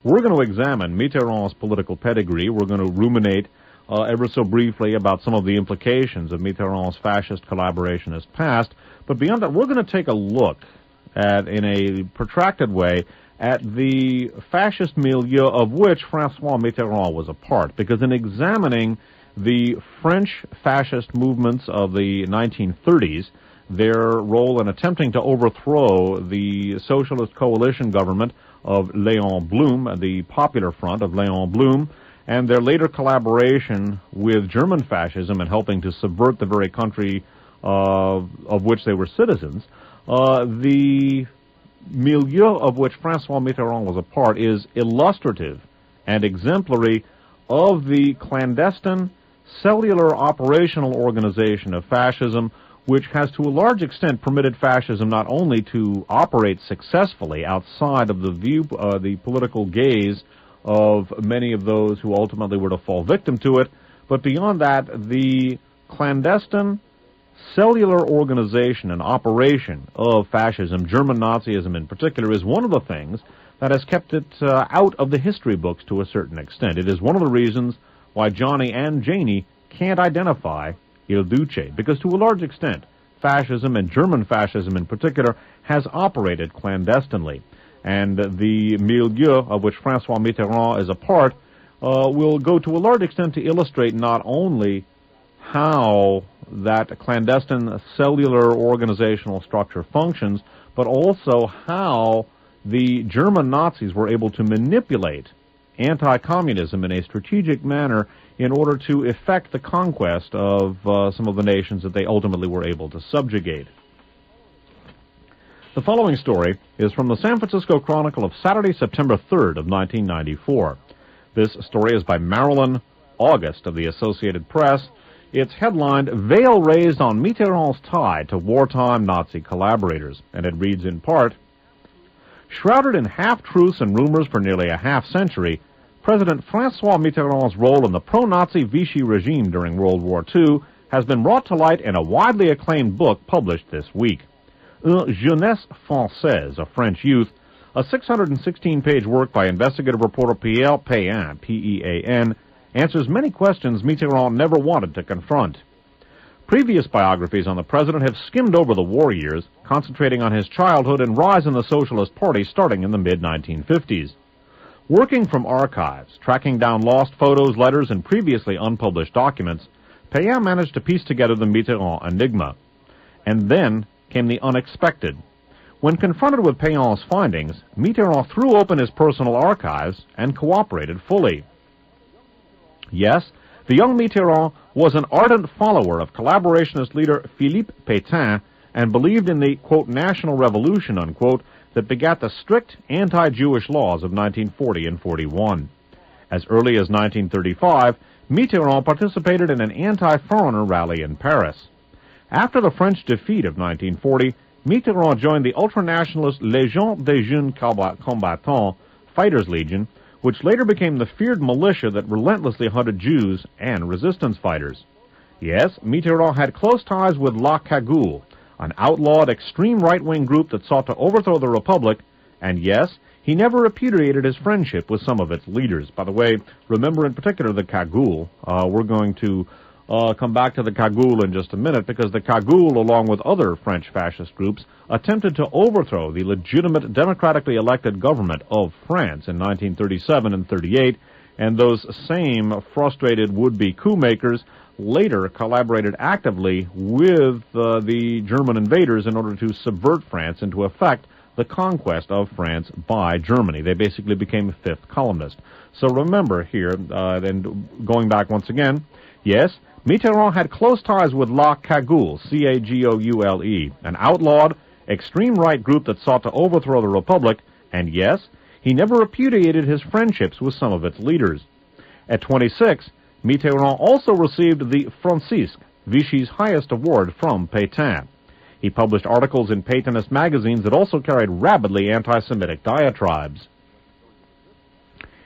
We're going to examine Mitterrand's political pedigree. We're going to ruminate ever so briefly about some of the implications of Mitterrand's fascist collaborationist past. But beyond that, we're going to take a look at, in a protracted way, at the fascist milieu of which François Mitterrand was a part. Because in examining the French fascist movements of the 1930s, their role in attempting to overthrow the socialist coalition government of Léon Blum, the Popular Front of Léon Blum, and their later collaboration with German fascism in helping to subvert the very country of which they were citizens, the milieu of which François Mitterrand was a part is illustrative and exemplary of the clandestine cellular operational organization of fascism, which has to a large extent permitted fascism not only to operate successfully outside of the political gaze of many of those who ultimately were to fall victim to it, but beyond that, the clandestine cellular organization and operation of fascism, German Nazism in particular, is one of the things that has kept it out of the history books to a certain extent. It is one of the reasons why Johnny and Janie can't identify Il Duce, because to a large extent, fascism, and German fascism in particular, has operated clandestinely. And the milieu of which François Mitterrand is a part will go to a large extent to illustrate not only how that clandestine cellular organizational structure functions, but also how the German Nazis were able to manipulate anti-communism in a strategic manner in order to effect the conquest of some of the nations that they ultimately were able to subjugate. The following story is from the San Francisco Chronicle of Saturday, September 3rd of 1994. This story is by Marilyn August of the Associated Press. It's headlined, "Veil Raised on Mitterrand's Tie to Wartime Nazi Collaborators," and it reads in part, "Shrouded in half-truths and rumors for nearly a half-century, President François Mitterrand's role in the pro-Nazi Vichy regime during World War II has been brought to light in a widely acclaimed book published this week. Une Jeunesse Française, a French Youth, a 616-page work by investigative reporter Pierre Pean, P-E-A-N, answers many questions Mitterrand never wanted to confront. Previous biographies on the president have skimmed over the war years, concentrating on his childhood and rise in the Socialist Party starting in the mid-1950s. Working from archives, tracking down lost photos, letters, and previously unpublished documents, Pean managed to piece together the Mitterrand enigma. And then came the unexpected. When confronted with Pean's findings, Mitterrand threw open his personal archives and cooperated fully. Yes, the young Mitterrand was an ardent follower of collaborationist leader Philippe Pétain and believed in the, quote, national revolution, unquote, that begat the strict anti-Jewish laws of 1940 and 41. As early as 1935, Mitterrand participated in an anti-foreigner rally in Paris. After the French defeat of 1940, Mitterrand joined the ultranationalist Légion des Jeunes Combattants, Fighters Legion, which later became the feared militia that relentlessly hunted Jews and resistance fighters. Yes, Mitterrand had close ties with La Cagoule, an outlawed extreme right-wing group that sought to overthrow the Republic, and yes, he never repudiated his friendship with some of its leaders. By the way, remember in particular the Cagoule. We're going to come back to the Cagoule in just a minute, because the Cagoule, along with other French fascist groups, attempted to overthrow the legitimate democratically elected government of France in 1937 and 38, and those same frustrated would-be coup makers later collaborated actively with the German invaders in order to subvert France and to effect the conquest of France by Germany. They basically became a fifth columnist. So remember here, and going back once again, yes, Mitterrand had close ties with La Cagoule, C-A-G-O-U-L-E, an outlawed, extreme right group that sought to overthrow the Republic, and yes, he never repudiated his friendships with some of its leaders. At 26, Mitterrand also received the Francisque, Vichy's highest award, from Pétain. He published articles in Pétainist magazines that also carried rabidly anti-Semitic diatribes.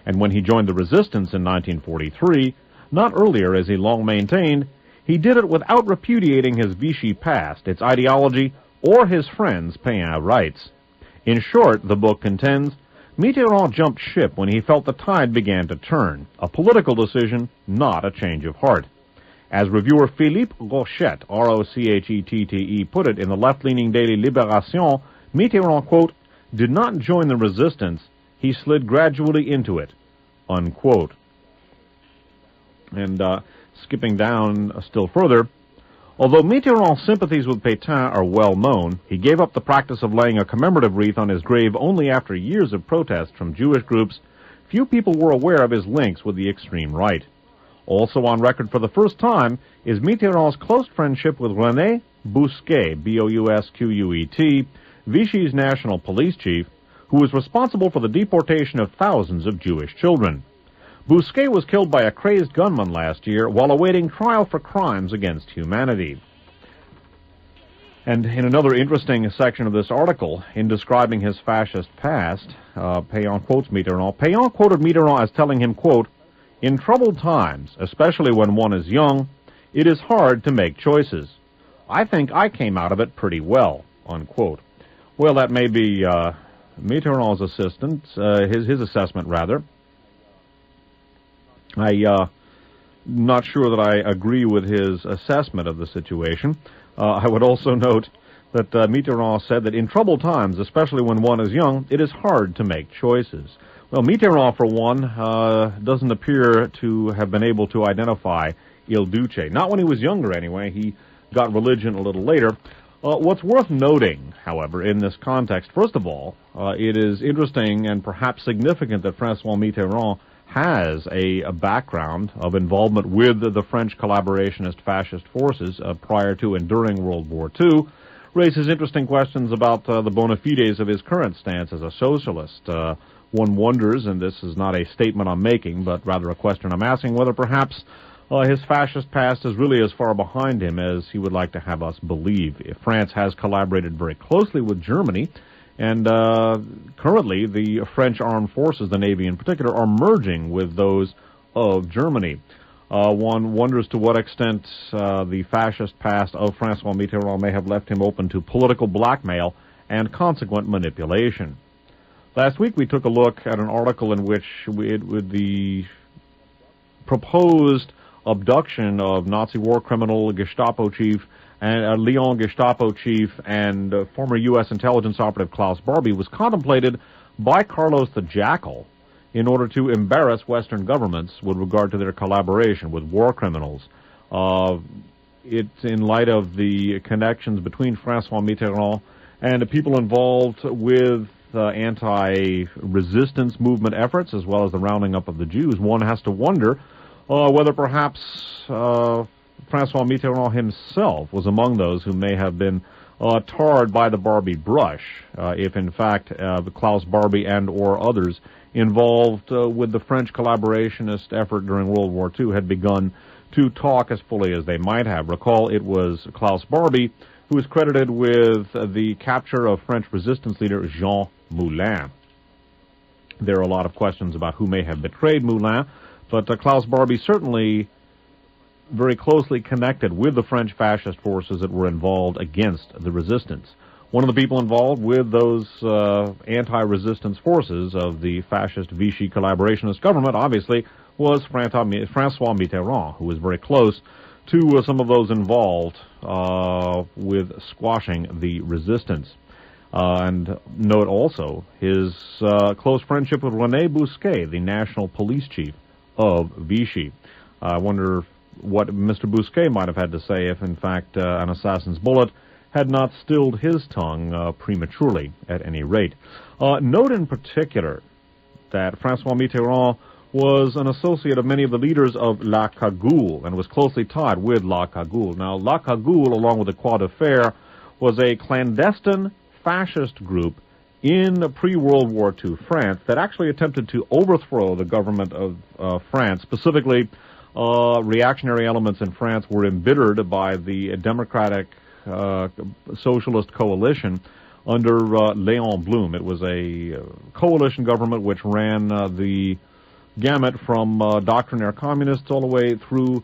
And when he joined the resistance in 1943, not earlier as he long maintained, he did it without repudiating his Vichy past, its ideology, or his friends, Péan writes. In short, the book contends, Mitterrand jumped ship when he felt the tide began to turn, a political decision, not a change of heart. As reviewer Philippe Rochette, R-O-C-H-E-T-T-E, put it in the left-leaning daily Libération, Mitterrand, quote, did not join the resistance, he slid gradually into it, unquote. And skipping down still further, although Mitterrand's sympathies with Pétain are well known, he gave up the practice of laying a commemorative wreath on his grave only after years of protest from Jewish groups. Few people were aware of his links with the extreme right. Also on record for the first time is Mitterrand's close friendship with René Bousquet, B-O-U-S-Q-U-E-T, Vichy's national police chief, who was responsible for the deportation of thousands of Jewish children. Bousquet was killed by a crazed gunman last year while awaiting trial for crimes against humanity. And in another interesting section of this article, in describing his fascist past, Payan quotes Mitterrand. Payan quoted Mitterrand as telling him, quote, in troubled times, especially when one is young, it is hard to make choices. I think I came out of it pretty well, unquote. Well, that may be Mitterrand's his assessment, rather. I'm not sure that I agree with his assessment of the situation. I would also note that Mitterrand said that in troubled times, especially when one is young, it is hard to make choices. Well, Mitterrand, for one, doesn't appear to have been able to identify Il Duce. Not when he was younger, anyway. He got religion a little later. What's worth noting, however, in this context, first of all, it is interesting and perhaps significant that François Mitterrand has a background of involvement with the French collaborationist fascist forces prior to and during World War II, raises interesting questions about the bona fides of his current stance as a socialist. One wonders, and this is not a statement I'm making, but rather a question I'm asking, whether perhaps his fascist past is really as far behind him as he would like to have us believe. France has collaborated very closely with Germany, and currently the French armed forces, the Navy in particular, are merging with those of Germany. One wonders to what extent the fascist past of François Mitterrand may have left him open to political blackmail and consequent manipulation. Last week we took a look at an article in which with the proposed abduction of Nazi war criminal Gestapo chief and Lyon Gestapo chief and former U.S. intelligence operative Klaus Barbie was contemplated by Carlos the Jackal in order to embarrass Western governments with regard to their collaboration with war criminals. It's in light of the connections between François Mitterrand and the people involved with anti-resistance movement efforts, as well as the rounding up of the Jews. One has to wonder whether perhaps François Mitterrand himself was among those who may have been tarred by the Barbie brush, if in fact Klaus Barbie and or others involved with the French collaborationist effort during World War II had begun to talk as fully as they might have. Recall, it was Klaus Barbie who is credited with the capture of French resistance leader Jean Moulin. There are a lot of questions about who may have betrayed Moulin, but Klaus Barbie certainly very closely connected with the French fascist forces that were involved against the resistance. One of the people involved with those anti-resistance forces of the fascist Vichy collaborationist government, obviously, was François Mitterrand, who was very close to some of those involved with squashing the resistance. And note also his close friendship with René Bousquet, the national police chief of Vichy. I wonder what Mr. Bousquet might have had to say if, in fact, an assassin's bullet had not stilled his tongue prematurely, at any rate. Note in particular that François Mitterrand was an associate of many of the leaders of La Cagoule and was closely tied with La Cagoule. Now, La Cagoule, along with the Croix de Fer, was a clandestine fascist group in pre-World War II France that actually attempted to overthrow the government of France. Specifically, reactionary elements in France were embittered by the democratic socialist coalition under Léon Blum. It was a coalition government which ran the gamut from doctrinaire communists all the way through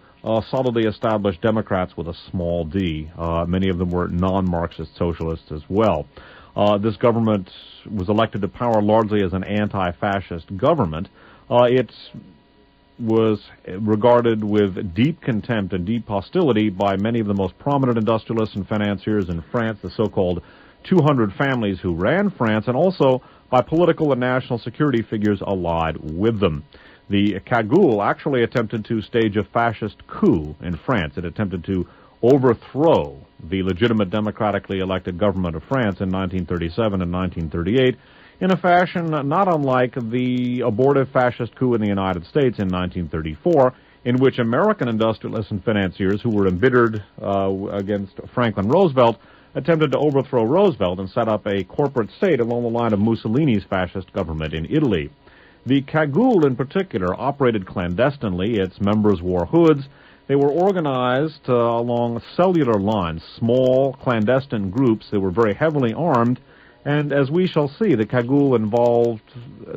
solidly established Democrats with a small d. Many of them were non-Marxist socialists as well. This government was elected to power largely as an anti-fascist government. It was regarded with deep contempt and deep hostility by many of the most prominent industrialists and financiers in France, the so-called 200 families who ran France, and also by political and national security figures allied with them. The Cagoule actually attempted to stage a fascist coup in France. It attempted to overthrow the legitimate democratically elected government of France in 1937 and 1938 in a fashion not unlike the abortive fascist coup in the United States in 1934, in which American industrialists and financiers who were embittered against Franklin Roosevelt attempted to overthrow Roosevelt and set up a corporate state along the line of Mussolini's fascist government in Italy. The Cagoule, in particular, operated clandestinely. Its members wore hoods. They were organized along cellular lines, small, clandestine groups. They were very heavily armed, and as we shall see, the Cagoule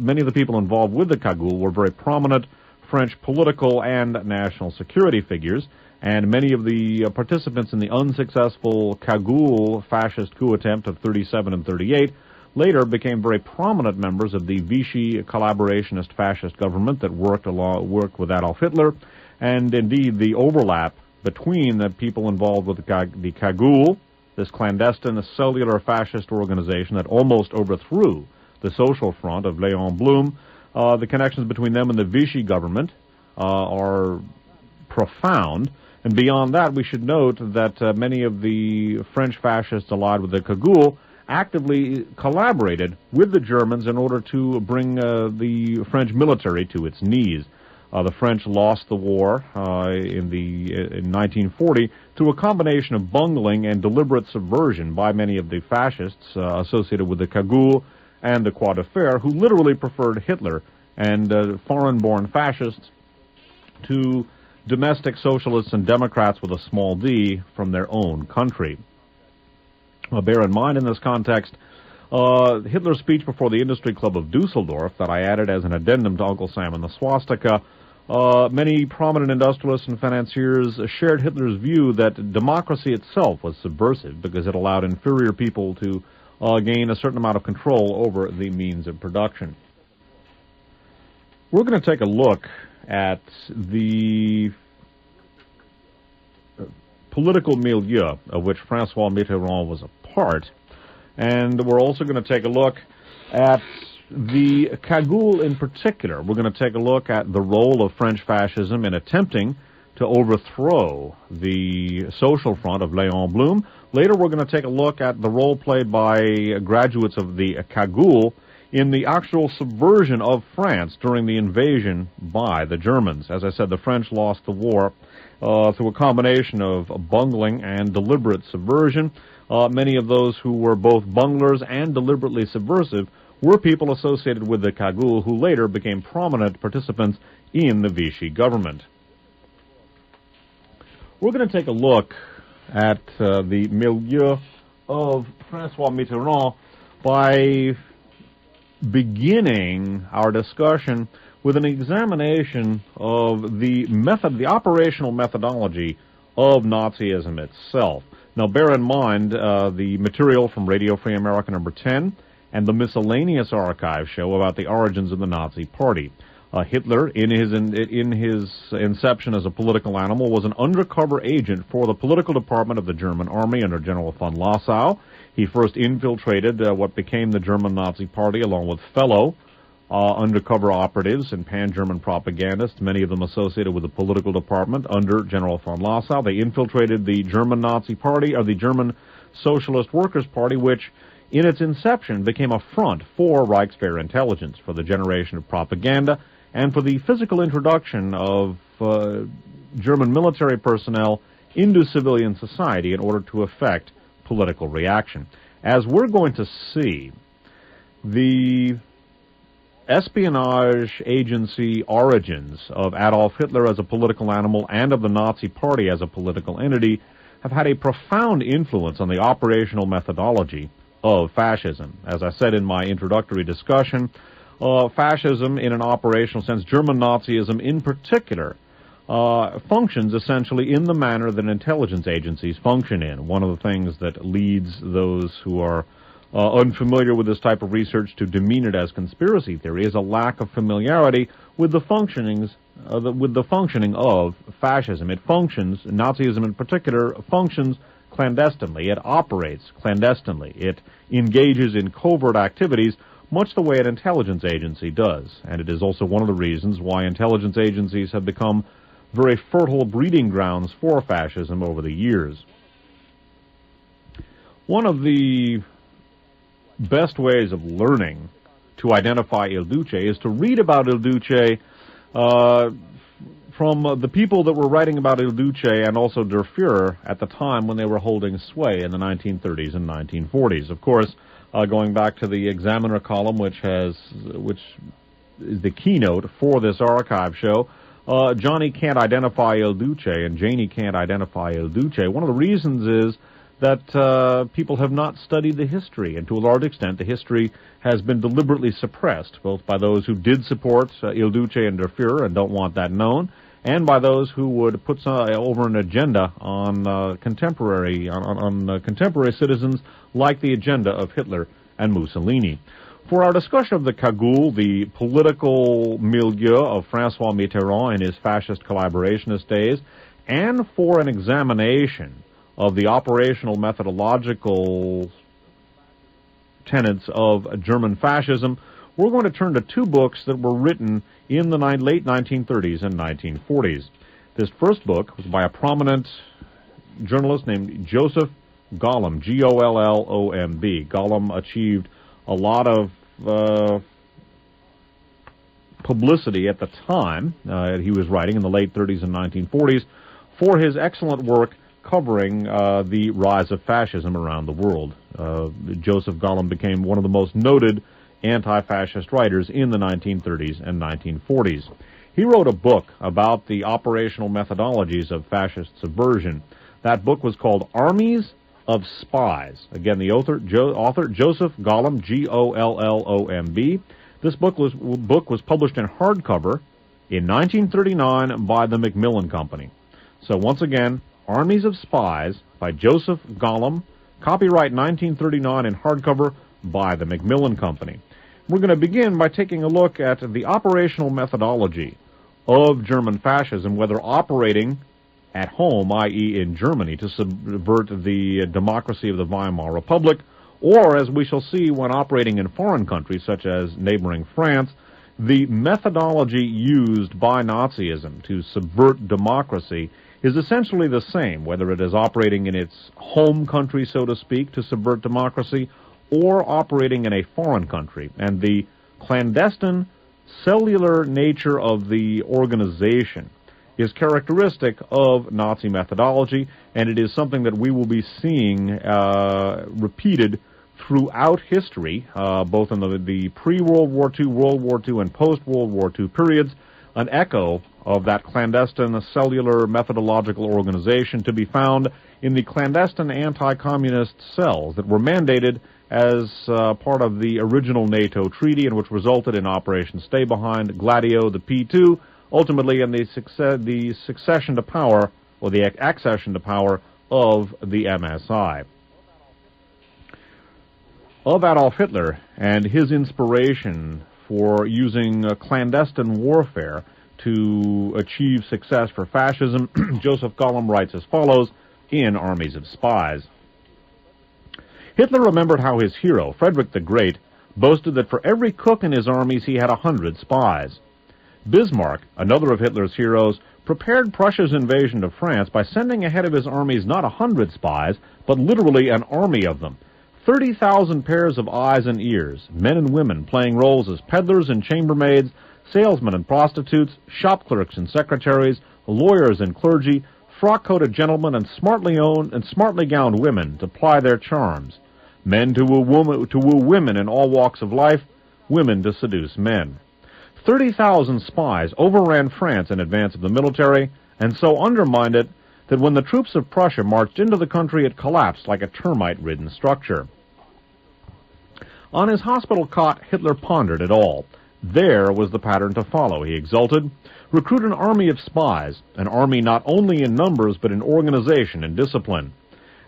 many of the people involved with the Cagoule were very prominent French political and national security figures, and many of the participants in the unsuccessful Cagoule fascist coup attempt of 37 and 38 later became very prominent members of the Vichy collaborationist fascist government that worked with Adolf Hitler, and indeed the overlap between the people involved with the Cagoule, this clandestine cellular fascist organization that almost overthrew the social front of Léon Blum. The connections between them and the Vichy government are profound. And beyond that, we should note that many of the French fascists allied with the Cagoule actively collaborated with the Germans in order to bring the French military to its knees. The French lost the war in 1940 through a combination of bungling and deliberate subversion by many of the fascists associated with the Cagoule and the Croix de Fer, who literally preferred Hitler and foreign-born fascists to domestic socialists and Democrats with a small d from their own country. Bear in mind in this context, Hitler's speech before the Industry Club of Dusseldorf that I added as an addendum to Uncle Sam and the swastika. Many prominent industrialists and financiers shared Hitler's view that democracy itself was subversive because it allowed inferior people to gain a certain amount of control over the means of production. We're going to take a look at the political milieu of which Francois Mitterrand was a part, and we're also going to take a look at the Cagoule in particular. We're going to take a look at the role of French fascism in attempting to overthrow the social front of Léon Blum. Later, we're going to take a look at the role played by graduates of the Cagoule in the actual subversion of France during the invasion by the Germans. As I said, the French lost the war through a combination of bungling and deliberate subversion. Many of those who were both bunglers and deliberately subversive were people associated with the Cagoule who later became prominent participants in the Vichy government. We're going to take a look at the milieu of Francois Mitterrand by beginning our discussion with an examination of the operational methodology of Nazism itself. Now, bear in mind the material from Radio Free America number 10 and the miscellaneous archive show about the origins of the Nazi Party. Hitler, in his inception as a political animal, was an undercover agent for the political department of the German army under General von Lossow. He first infiltrated what became the German Nazi Party along with fellow undercover operatives and pan-German propagandists, many of them associated with the political department under General von Lossow. They infiltrated the German Nazi Party, or the German Socialist Workers' Party, which in its inception became a front for Reichswehr intelligence, for the generation of propaganda, and for the physical introduction of German military personnel into civilian society in order to effect political reaction. As we're going to see, the espionage agency origins of Adolf Hitler as a political animal and of the Nazi Party as a political entity have had a profound influence on the operational methodology of fascism. As I said in my introductory discussion, fascism in an operational sense, German Nazism in particular, functions essentially in the manner that intelligence agencies function in. One of the things that leads those who are unfamiliar with this type of research to demean it as conspiracy theory is a lack of familiarity with the functioning of fascism. It functions, Nazism in particular, functions clandestinely. It operates clandestinely. It engages in covert activities much the way an intelligence agency does. And it is also one of the reasons why intelligence agencies have become very fertile breeding grounds for fascism over the years. One of the best ways of learning to identify Il Duce is to read about Il Duce from the people that were writing about Il Duce and also Der Fuhrer at the time when they were holding sway in the 1930s and 1940s. Of course, going back to the Examiner column, which is the keynote for this archive show, Johnny can't identify Il Duce and Janie can't identify Il Duce. One of the reasons is that people have not studied the history, and to a large extent the history has been deliberately suppressed, both by those who did support Il Duce and Der Fuhrer and don't want that known, and by those who would put over an agenda on contemporary citizens, like the agenda of Hitler and Mussolini. For our discussion of the cagoule, the political milieu of François Mitterrand in his fascist collaborationist days, and for an examination of the operational methodological tenets of German fascism, we're going to turn to two books that were written in the late 1930s and 1940s. This first book was by a prominent journalist named Joseph Gollum, G-O-L-L-O-M-B. Gollum achieved a lot of publicity at the time he was writing in the late 30s and 1940s for his excellent work covering the rise of fascism around the world. Joseph Gollum became one of the most noted anti-fascist writers in the 1930s and 1940s. He wrote a book about the operational methodologies of fascist subversion. That book was called Armies of Spies. Again, the author Joseph Gollum, G-O-L-L-O-M-B. This book was published in hardcover in 1939 by the Macmillan Company. So once again, Armies of Spies by Joseph Gollum, copyright 1939 in hardcover by the Macmillan Company. We're going to begin by taking a look at the operational methodology of German fascism, whether operating at home, i.e. in Germany, to subvert the democracy of the Weimar Republic, or, as we shall see, when operating in foreign countries such as neighboring France, the methodology used by Nazism to subvert democracy is essentially the same, whether it is operating in its home country, so to speak, to subvert democracy, or operating in a foreign country. And the clandestine, cellular nature of the organization is characteristic of Nazi methodology, and it is something that we will be seeing repeated throughout history, both in the pre-World War II, World War II, and post-World War II periods, an echo of that clandestine cellular methodological organization to be found in the clandestine anti-communist cells that were mandated as part of the original NATO treaty, and which resulted in Operation Stay Behind, Gladio, the P2, ultimately in the succession to power, or the accession to power, of the MSI. Of Adolf Hitler and his inspiration for using clandestine warfare to achieve success for fascism, Joseph Gollum writes as follows in Armies of Spies. Hitler remembered how his hero, Frederick the Great, boasted that for every cook in his armies he had 100 spies. Bismarck, another of Hitler's heroes, prepared Prussia's invasion of France by sending ahead of his armies not 100 spies, but literally an army of them. 30,000 pairs of eyes and ears, men and women playing roles as peddlers and chambermaids, salesmen and prostitutes, shop clerks and secretaries, lawyers and clergy, frock-coated gentlemen and smartly gowned women to ply their charms, men to woo women in all walks of life, women to seduce men. 30,000 spies overran France in advance of the military, and so undermined it that when the troops of Prussia marched into the country, it collapsed like a termite-ridden structure. On his hospital cot, Hitler pondered it all. There was the pattern to follow, he exulted. Recruit an army of spies, an army not only in numbers but in organization and discipline.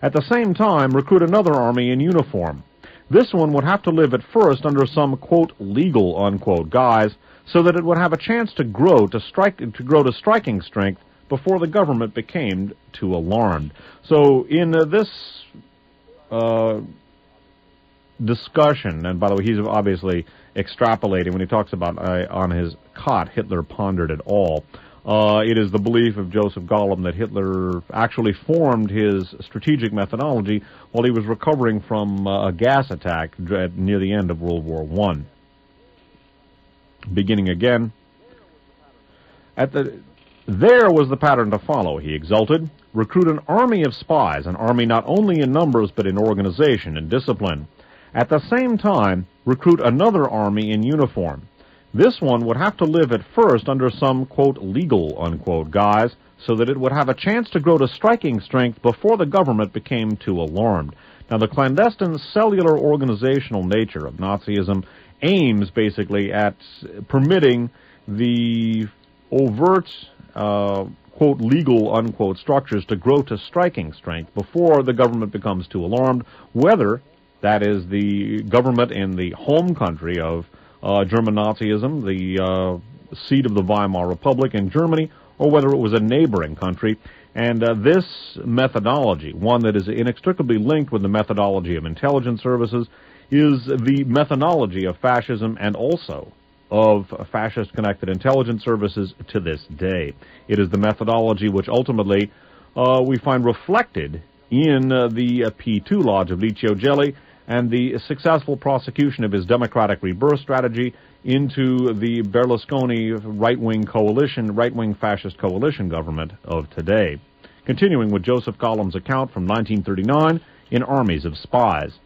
At the same time, recruit another army in uniform. This one would have to live at first under some, quote, legal, unquote, guise, so that it would have a chance to grow to striking strength before the government became too alarmed. So in this discussion, and by the way, he's obviously extrapolating when he talks about on his cot, Hitler pondered it all. It is the belief of Joseph Gollum that Hitler actually formed his strategic methodology while he was recovering from a gas attack near the end of World War I. Beginning again, there was the pattern to follow, he exulted. Recruit an army of spies, an army not only in numbers but in organization and discipline. At the same time, recruit another army in uniform. This one would have to live at first under some, quote, legal, unquote, guise, so that it would have a chance to grow to striking strength before the government became too alarmed. Now, the clandestine cellular organizational nature of Nazism aims basically at permitting the overt, quote, legal, unquote, structures to grow to striking strength before the government becomes too alarmed, whether that is the government in the home country of German Nazism, the seat of the Weimar Republic in Germany, or whether it was a neighboring country. And this methodology, one that is inextricably linked with the methodology of intelligence services, is the methodology of fascism and also of fascist-connected intelligence services to this day. It is the methodology which ultimately we find reflected in the P2 Lodge of Licio Gelli and the successful prosecution of his democratic rebirth strategy into the Berlusconi right-wing fascist coalition government of today. Continuing with Joseph Gollum's account from 1939 in Armies of Spies.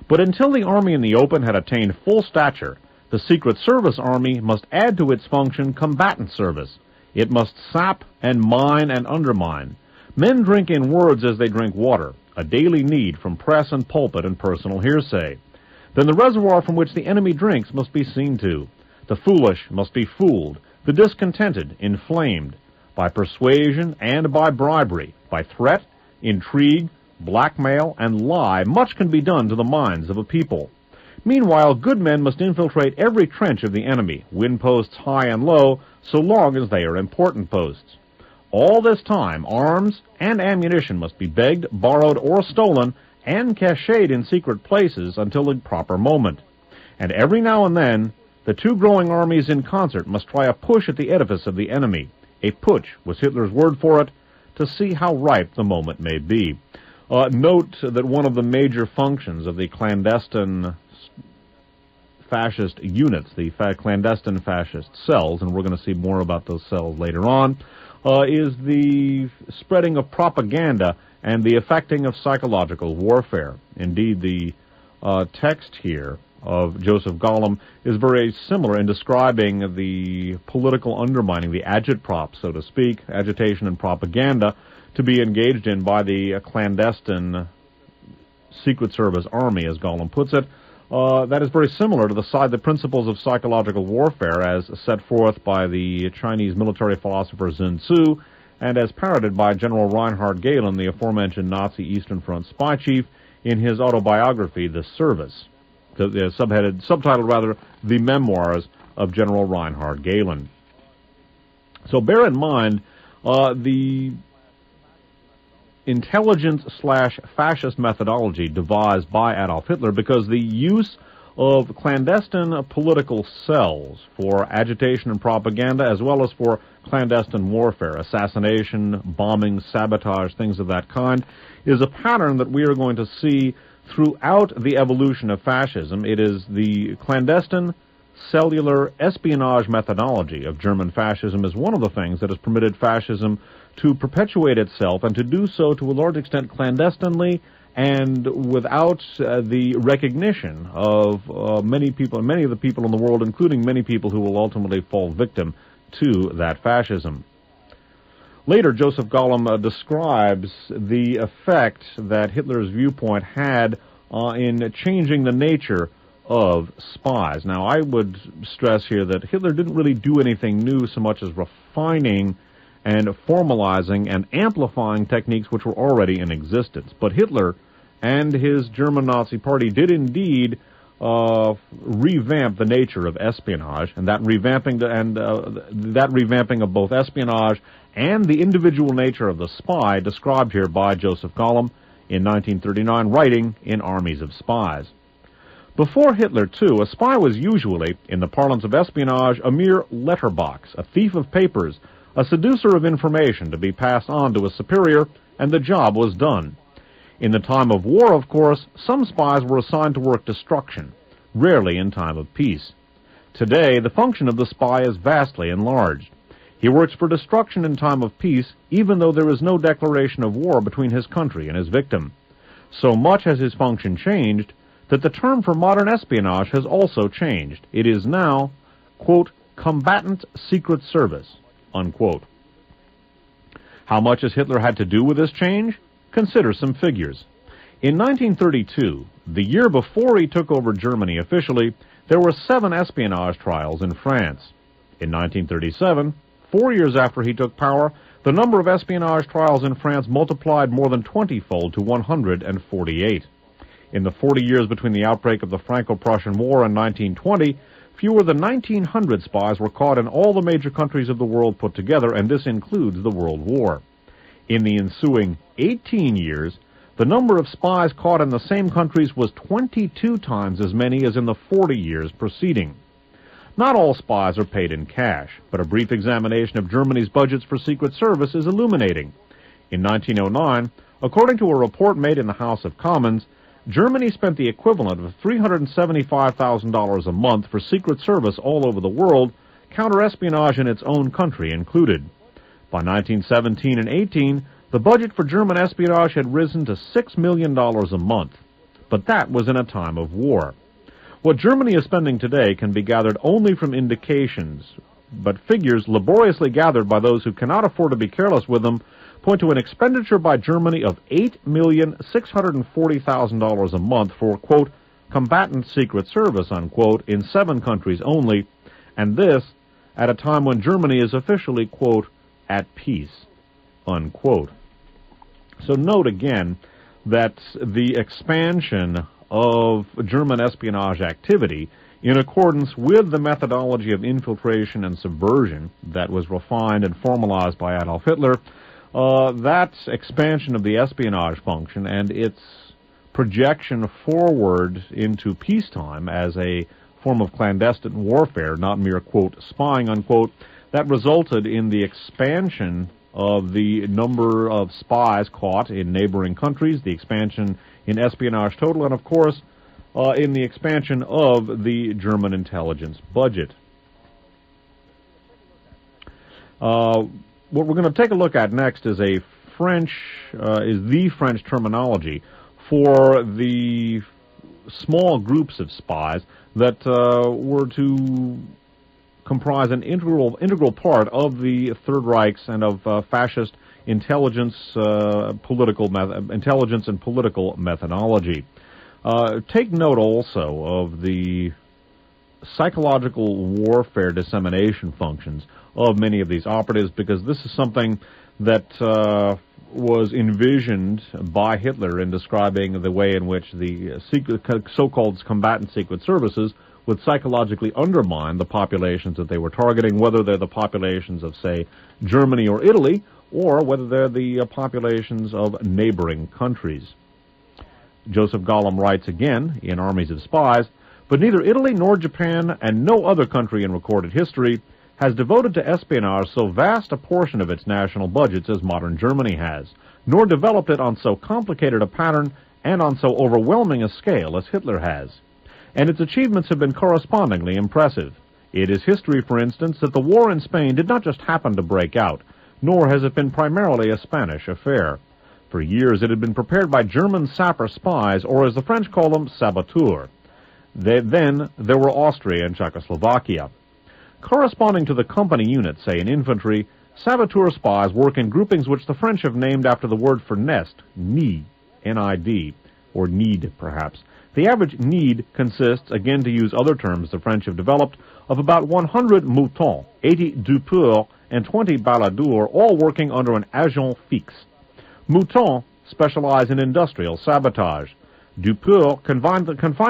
But until the army in the open had attained full stature, the Secret Service Army must add to its function combatant service. It must sap and mine and undermine. Men drink in words as they drink water, a daily need from press and pulpit and personal hearsay. Then the reservoir from which the enemy drinks must be seen to. The foolish must be fooled, the discontented inflamed. By persuasion and by bribery, by threat, intrigue, blackmail, and lie, much can be done to the minds of a people. Meanwhile, good men must infiltrate every trench of the enemy, win posts high and low, so long as they are important posts. All this time, arms and ammunition must be begged, borrowed, or stolen, and cached in secret places until the proper moment. And every now and then, the two growing armies in concert must try a push at the edifice of the enemy. A putsch was Hitler's word for it, to see how ripe the moment may be. Note that one of the major functions of the clandestine fascist units, the clandestine fascist cells, and we're going to see more about those cells later on, is the spreading of propaganda and the effecting of psychological warfare. Indeed, the text here of Joseph Gollum is very similar in describing the political undermining, the agitprop, so to speak, agitation and propaganda, to be engaged in by the clandestine Secret Service Army, as Gollum puts it. That is very similar to the principles of psychological warfare as set forth by the Chinese military philosopher Sun Tzu and as parroted by General Reinhard Gehlen, the aforementioned Nazi Eastern Front spy chief, in his autobiography, The Service, subtitled The Memoirs of General Reinhard Gehlen. So bear in mind the intelligence/fascist methodology devised by Adolf Hitler, because the use of clandestine political cells for agitation and propaganda, as well as for clandestine warfare, assassination, bombing, sabotage, things of that kind, is a pattern that we are going to see throughout the evolution of fascism. It is the clandestine cellular espionage methodology of German fascism is one of the things that has permitted fascism to perpetuate itself, and to do so to a large extent clandestinely and without the recognition of many of the people in the world, including many people who will ultimately fall victim to that fascism. Later, Joseph Gollum describes the effect that Hitler's viewpoint had in changing the nature of spies. Now, I would stress here that Hitler didn't really do anything new so much as refining and formalizing and amplifying techniques which were already in existence. But Hitler, and his German Nazi Party did indeed revamp the nature of espionage, and that revamping of both espionage and the individual nature of the spy described here by Joseph Gollum in 1939, writing in Armies of Spies. Before Hitler, too, a spy was usually, in the parlance of espionage, a mere letterbox, a thief of papers, a seducer of information to be passed on to a superior, and the job was done. In the time of war, of course, some spies were assigned to work destruction, rarely in time of peace. Today, the function of the spy is vastly enlarged. He works for destruction in time of peace, even though there is no declaration of war between his country and his victim. So much has his function changed that the term for modern espionage has also changed. It is now, quote, combatant secret service, unquote. How much has Hitler had to do with this change? Consider some figures. In 1932, the year before he took over Germany officially, there were 7 espionage trials in France. In 1937, 4 years after he took power, the number of espionage trials in France multiplied more than 20-fold to 148. In the 40 years between the outbreak of the Franco-Prussian War and 1920, fewer than 1,900 spies were caught in all the major countries of the world put together, and this includes the World War. In the ensuing 18 years, the number of spies caught in the same countries was 22 times as many as in the 40 years preceding. Not all spies are paid in cash, but a brief examination of Germany's budgets for Secret Service is illuminating. In 1909, according to a report made in the House of Commons, Germany spent the equivalent of $375,000 a month for Secret Service all over the world, counter-espionage in its own country included. By 1917 and 18, the budget for German espionage had risen to $6 million a month. But that was in a time of war. What Germany is spending today can be gathered only from indications, but figures laboriously gathered by those who cannot afford to be careless with them point to an expenditure by Germany of $8,640,000 a month for, quote, combatant secret service, unquote, in 7 countries only, and this at a time when Germany is officially, quote, at peace, unquote. So note again that the expansion of German espionage activity in accordance with the methodology of infiltration and subversion that was refined and formalized by Adolf Hitler, that expansion of the espionage function and its projection forward into peacetime as a form of clandestine warfare, not mere, quote, spying, unquote, that resulted in the expansion of the number of spies caught in neighboring countries, the expansion in espionage total, and of course, in the expansion of the German intelligence budget. What we're going to take a look at next is the French terminology for the small groups of spies that were to comprise an integral part of the Third Reich's and of fascist intelligence and political methodology. Take note also of the psychological warfare dissemination functions of many of these operatives, because this is something that was envisioned by Hitler in describing the way in which the so-called combatant secret services would psychologically undermine the populations that they were targeting, whether they're the populations of, say, Germany or Italy, or whether they're the populations of neighboring countries. Joseph Gollum writes again in Armies of Spies, but neither Italy nor Japan and no other country in recorded history has devoted to espionage so vast a portion of its national budgets as modern Germany has, nor developed it on so complicated a pattern and on so overwhelming a scale as Hitler has. And its achievements have been correspondingly impressive. It is history, for instance, that the war in Spain did not just happen to break out, nor has it been primarily a Spanish affair. For years it had been prepared by German sapper spies, or as the French call them, saboteurs. Then there were Austria and Czechoslovakia. Corresponding to the company unit, say in infantry, saboteur spies work in groupings which the French have named after the word for nest, nid, N-I-D, or need, perhaps. The average need consists, again to use other terms the French have developed, of about 100 moutons, 80 dupeurs, and 20 baladeurs, all working under an agent fixe. Mouton specialize in industrial sabotage. Duce confine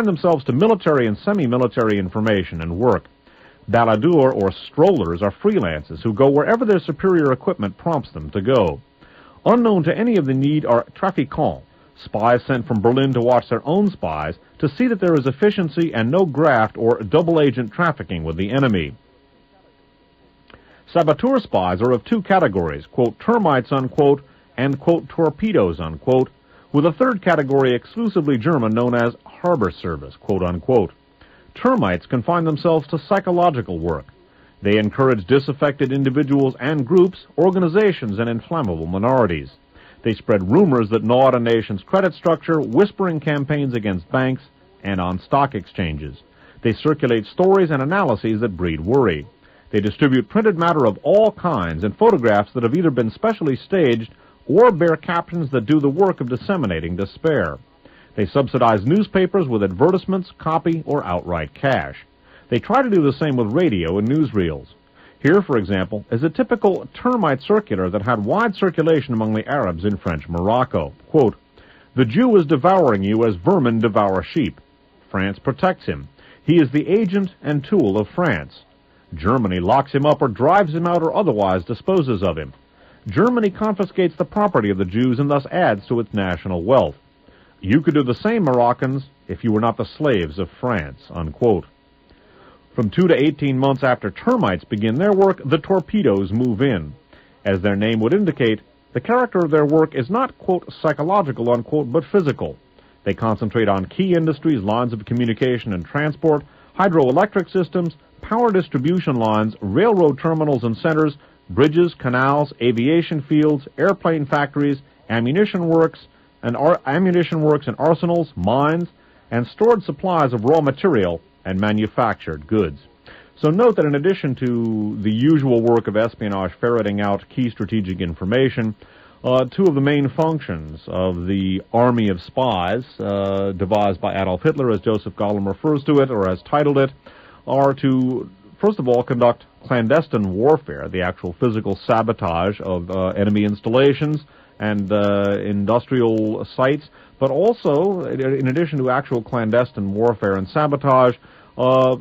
themselves to military and semi-military information and work. Baladeurs, or strollers, are freelancers who go wherever their superior equipment prompts them to go. Unknown to any of the need are trafiquants, spies sent from Berlin to watch their own spies to see that there is efficiency and no graft or double-agent trafficking with the enemy. Saboteur spies are of two categories, quote, termites, unquote, and, quote, torpedoes, unquote, with a third category exclusively German known as harbor service, quote, unquote. Termites confine themselves to psychological work. They encourage disaffected individuals and groups, organizations, and inflammable minorities. They spread rumors that gnaw at a nation's credit structure, whispering campaigns against banks and on stock exchanges. They circulate stories and analyses that breed worry. They distribute printed matter of all kinds and photographs that have either been specially staged or bear captions that do the work of disseminating despair. They subsidize newspapers with advertisements, copy, or outright cash. They try to do the same with radio and newsreels. Here, for example, is a typical termite circular that had wide circulation among the Arabs in French Morocco. Quote, "The Jew is devouring you as vermin devour sheep. France protects him. He is the agent and tool of France. Germany locks him up or drives him out or otherwise disposes of him. Germany confiscates the property of the Jews and thus adds to its national wealth. You could do the same, Moroccans, if you were not the slaves of France," unquote. From 2 to 18 months after termites begin their work, the torpedoes move in. As their name would indicate, the character of their work is not, quote, psychological, unquote, but physical. They concentrate on key industries, lines of communication and transport, hydroelectric systems, power distribution lines, railroad terminals and centers, bridges, canals, aviation fields, airplane factories, ammunition works and arsenals, mines, and stored supplies of raw material and manufactured goods. So note that in addition to the usual work of espionage ferreting out key strategic information, two of the main functions of the army of spies devised by Adolf Hitler, as Joseph Gollum refers to it, or has titled it, are to, first of all, conduct clandestine warfare, the actual physical sabotage of enemy installations and industrial sites, but also, in addition to actual clandestine warfare and sabotage,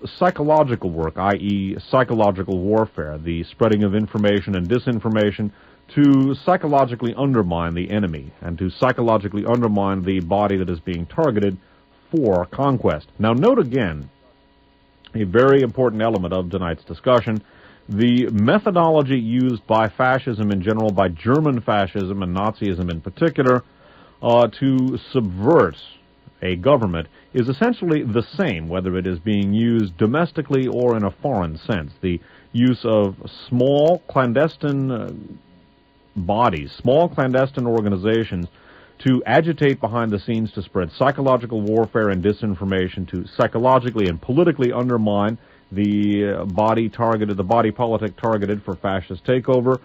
psychological work, i.e. psychological warfare, the spreading of information and disinformation to psychologically undermine the enemy and to psychologically undermine the body that is being targeted for conquest. Now note again, a very important element of tonight's discussion, the methodology used by fascism in general, by German fascism and Nazism in particular, to subvert a government is essentially the same, whether it is being used domestically or in a foreign sense. The use of small clandestine bodies, small clandestine organizations to agitate behind the scenes to spread psychological warfare and disinformation, to psychologically and politically undermine the body politic targeted for fascist takeover,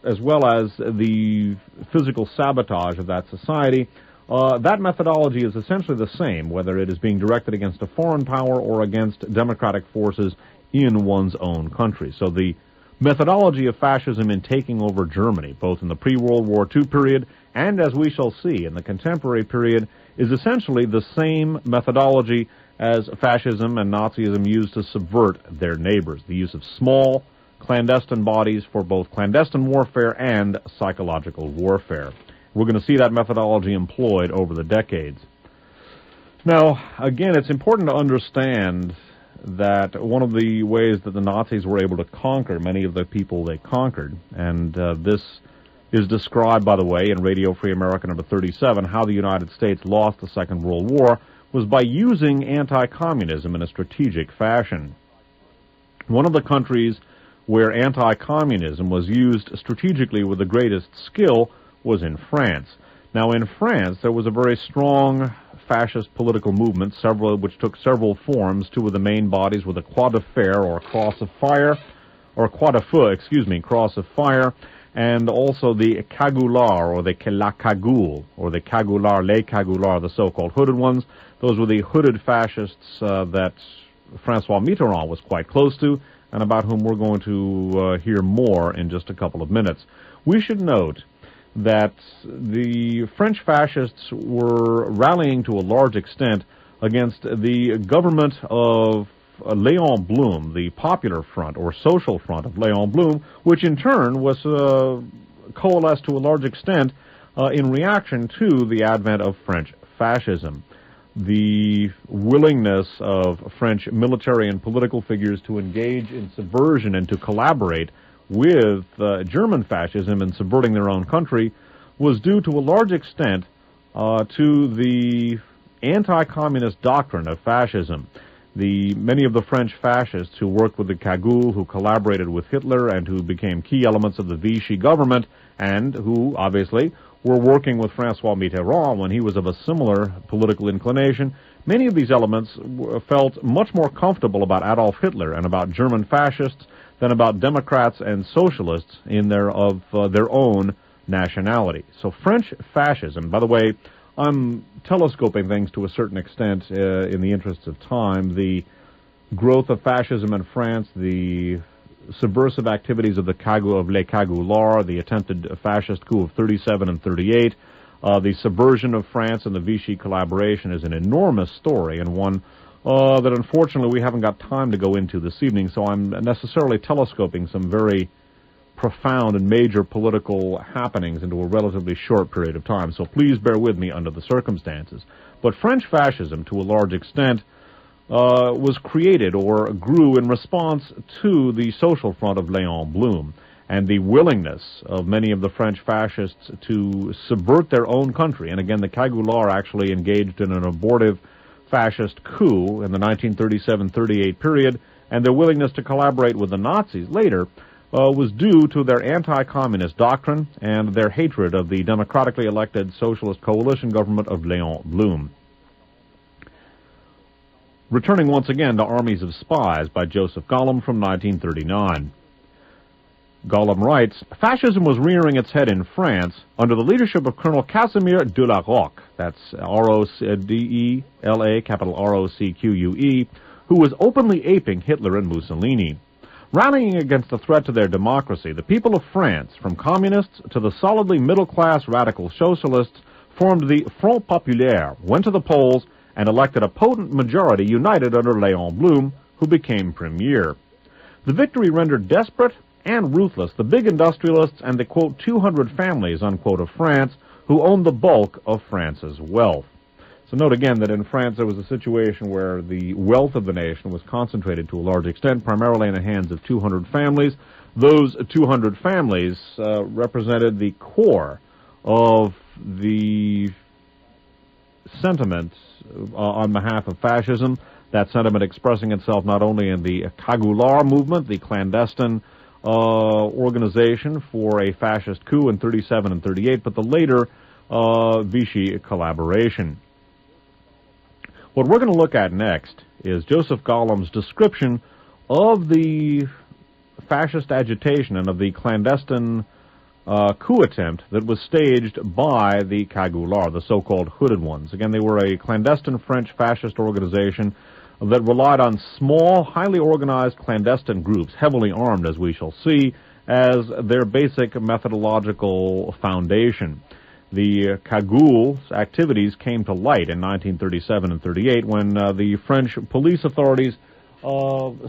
as well as the physical sabotage of that society. That methodology is essentially the same, whether it is being directed against a foreign power or against democratic forces in one's own country. So the methodology of fascism in taking over Germany, both in the pre-World War II period and, as we shall see, in the contemporary period, is essentially the same methodology as fascism and Nazism used to subvert their neighbors, the use of small, clandestine bodies for both clandestine warfare and psychological warfare. We're going to see that methodology employed over the decades. Now, again, it's important to understand that one of the ways that the Nazis were able to conquer many of the people they conquered, and this is described, by the way, in Radio Free America number 37, how the United States lost the Second World War, was by using anti-communism in a strategic fashion. One of the countries where anti-communism was used strategically with the greatest skill was in France. Now, in France, there was a very strong fascist political movement, which took several forms. Two of the main bodies were the Croix de Fer, or Cross of Fire, or Croix de Feu, Cross of Fire, and also the Cagoulard, or la Cagoule, or the Cagoulard, les Cagoulards, the so-called hooded ones. Those were the hooded fascists that François Mitterrand was quite close to, and about whom we're going to hear more in just a couple of minutes. We should note that the French fascists were rallying to a large extent against the government of Léon Blum, the Popular Front or Social Front of Léon Blum, which in turn was coalesced to a large extent in reaction to the advent of French fascism. The willingness of French military and political figures to engage in subversion and to collaborate with German fascism in subverting their own country was due to a large extent to the anti-communist doctrine of fascism. Many of the French fascists who worked with the Cagoule, who collaborated with Hitler, and who became key elements of the Vichy government, and who, obviously, were working with François Mitterrand when he was of a similar political inclination, many of these elements felt much more comfortable about Adolf Hitler and about German fascists than about Democrats and socialists in their own nationality. So French fascism, by the way, I'm telescoping things to a certain extent in the interests of time. The growth of fascism in France, the subversive activities of Les Cagoulards, the attempted fascist coup of 37 and 38, the subversion of France and the Vichy collaboration is an enormous story, and one that unfortunately we haven't got time to go into this evening, so I'm necessarily telescoping some very profound and major political happenings into a relatively short period of time, so please bear with me under the circumstances. But French fascism, to a large extent, was created or grew in response to the Social Front of Léon Blum and the willingness of many of the French fascists to subvert their own country. And again, the Cagoulards actually engaged in an abortive fascist coup in the 1937-38 period, and their willingness to collaborate with the Nazis later was due to their anti-communist doctrine and their hatred of the democratically elected socialist coalition government of Léon Blum. Returning once again to Armies of Spies by Joseph Gollum from 1939. Gollum writes, fascism was rearing its head in France under the leadership of Colonel Casimir de la Rocque, that's R-O-D-E-L-A, capital R-O-C-Q-U-E, who was openly aping Hitler and Mussolini. Rallying against the threat to their democracy, the people of France, from communists to the solidly middle-class radical socialists, formed the Front Populaire, went to the polls, and elected a potent majority united under Léon Blum, who became premier. The victory rendered desperate and ruthless the big industrialists and the, quote, 200 families, unquote, of France, who owned the bulk of France's wealth. So note again that in France there was a situation where the wealth of the nation was concentrated to a large extent, primarily in the hands of 200 families. Those 200 families represented the core of the sentiment on behalf of fascism, that sentiment expressing itself not only in the Cagoulard movement, the clandestine organization for a fascist coup in 37 and 38, but the later Vichy collaboration. What we're going to look at next is Joseph Gollum's description of the fascist agitation and of the clandestine coup attempt that was staged by the Cagoulards, the so-called hooded ones. Again, they were a clandestine French fascist organization that relied on small, highly organized clandestine groups, heavily armed, as we shall see, as their basic methodological foundation. The Cagoule's activities came to light in 1937 and 38 when the French police authorities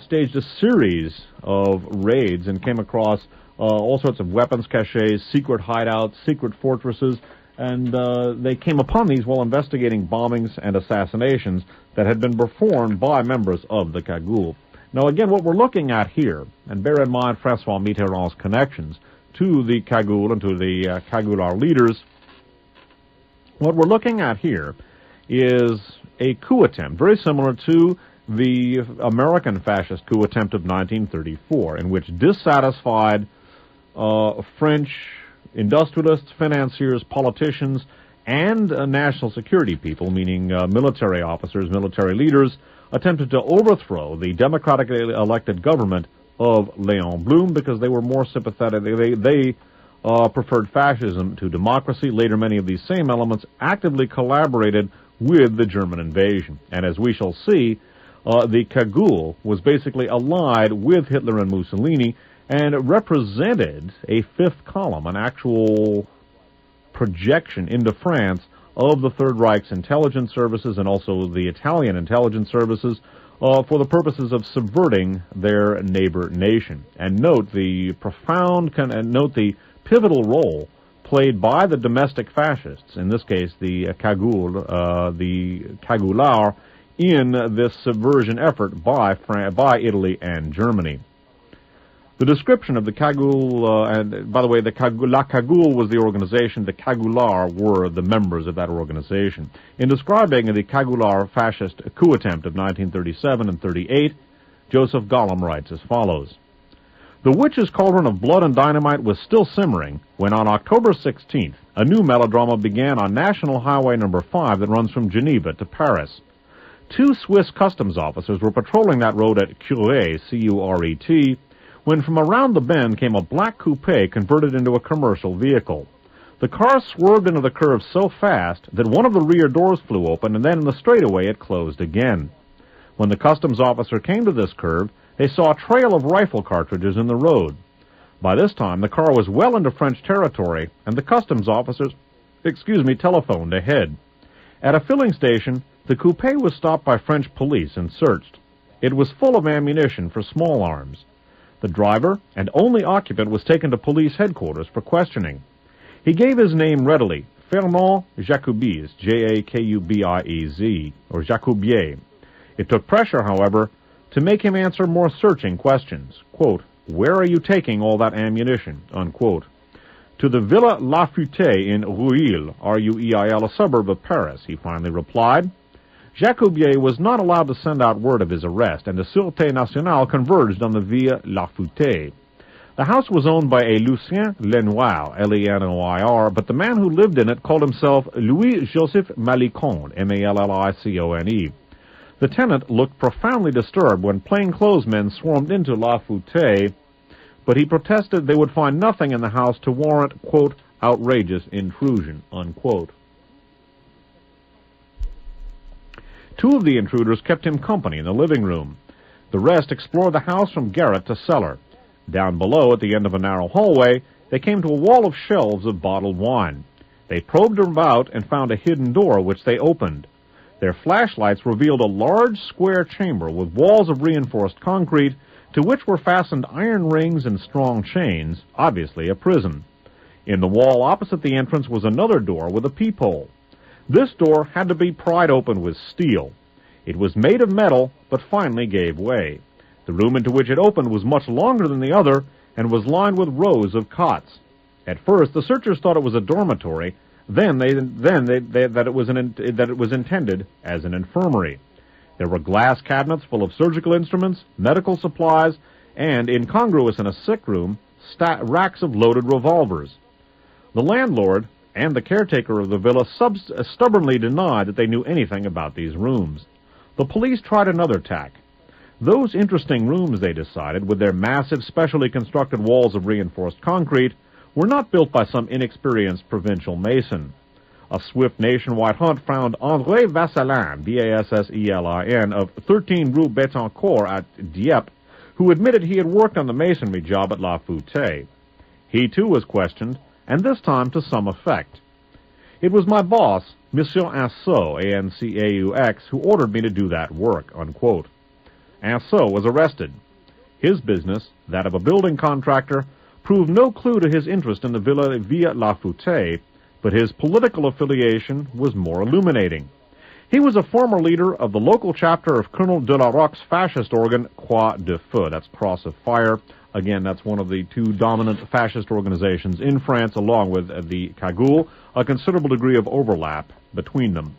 staged a series of raids and came across all sorts of weapons caches, secret hideouts, secret fortresses, and they came upon these while investigating bombings and assassinations that had been performed by members of the Cagoule. Now again, what we're looking at here, and bear in mind François Mitterrand's connections to the Cagoule and to the Cagoulard leaders, what we're looking at here is a coup attempt, very similar to the American fascist coup attempt of 1934, in which dissatisfied French industrialists, financiers, politicians, and national security people, meaning military officers, military leaders, attempted to overthrow the democratically elected government of Léon Blum because they were more sympathetic. They preferred fascism to democracy. Later, many of these same elements actively collaborated with the German invasion. And as we shall see, the Cagoule was basically allied with Hitler and Mussolini and represented a fifth column, an actual projection into France of the Third Reich's intelligence services and also the Italian intelligence services for the purposes of subverting their neighbor nation. And note the pivotal role played by the domestic fascists, in this case the Cagoulard, in this subversion effort by Italy and Germany. The description of the Cagoule, and by the way, La Cagoule was the organization, the Cagoulards were the members of that organization. In describing the Cagoulard fascist coup attempt of 1937 and 38, Joseph Gollum writes as follows. The witch's cauldron of blood and dynamite was still simmering when on October 16th, a new melodrama began on National Highway number 5 that runs from Geneva to Paris. 2 Swiss customs officers were patrolling that road at Curet, C-U-R-E-T, when from around the bend came a black coupe converted into a commercial vehicle. The car swerved into the curve so fast that one of the rear doors flew open, and then in the straightaway it closed again. When the customs officer came to this curve, they saw a trail of rifle cartridges in the road. By this time, the car was well into French territory, and the customs officers, telephoned ahead. At a filling station, the coupe was stopped by French police and searched. It was full of ammunition for small arms. The driver and only occupant was taken to police headquarters for questioning. He gave his name readily, Fernand Jacobiez, J-A-K-U-B-I-E-Z, or Jacobier. It took pressure, however, to make him answer more searching questions. Quote, "Where are you taking all that ammunition?" Unquote. "To the Villa Lafute in Rueil, R-U-E-I-L, a suburb of Paris," he finally replied. Jacobier was not allowed to send out word of his arrest, and the Sûreté Nationale converged on the Villa Lafute. The house was owned by a Lucien Lenoir, L-E-N-O-I-R, but the man who lived in it called himself Louis-Joseph Malicone, M-A-L-L-I-C-O-N-E. The tenant looked profoundly disturbed when plainclothesmen swarmed into Lafute, but he protested they would find nothing in the house to warrant, quote, outrageous intrusion, unquote. 2 of the intruders kept him company in the living room. The rest explored the house from garret to cellar. Down below, at the end of a narrow hallway, they came to a wall of shelves of bottled wine. They probed about and found a hidden door, which they opened. Their flashlights revealed a large square chamber with walls of reinforced concrete, to which were fastened iron rings and strong chains, obviously a prison. In the wall opposite the entrance was another door with a peephole. This door had to be pried open with steel. It was made of metal, but finally gave way. The room into which it opened was much longer than the other, and was lined with rows of cots. At first, the searchers thought it was a dormitory, that it was intended as an infirmary. There were glass cabinets full of surgical instruments, medical supplies, and, incongruous in a sick room, racks of loaded revolvers. The landlord and the caretaker of the villa stubbornly denied that they knew anything about these rooms. The police tried another tack. Those interesting rooms, they decided, with their massive, specially constructed walls of reinforced concrete, were not built by some inexperienced provincial mason. A swift nationwide hunt found André Vasselin, B-A-S-S-E-L-I-N, of 13 Rue Betancourt at Dieppe, who admitted he had worked on the masonry job at La Fouté. He, too, was questioned, and this time to some effect. "It was my boss, Monsieur Anceau, A-N-C-A-U-X, who ordered me to do that work," unquote. Anceau was arrested. His business, that of a building contractor, proved no clue to his interest in the Villa La Fouté, but his political affiliation was more illuminating. He was a former leader of the local chapter of Colonel de la Roque's fascist organ, Croix de Feu, that's Cross of Fire. Again, that's one of the 2 dominant fascist organizations in France, along with the Cagoule, a considerable degree of overlap between them.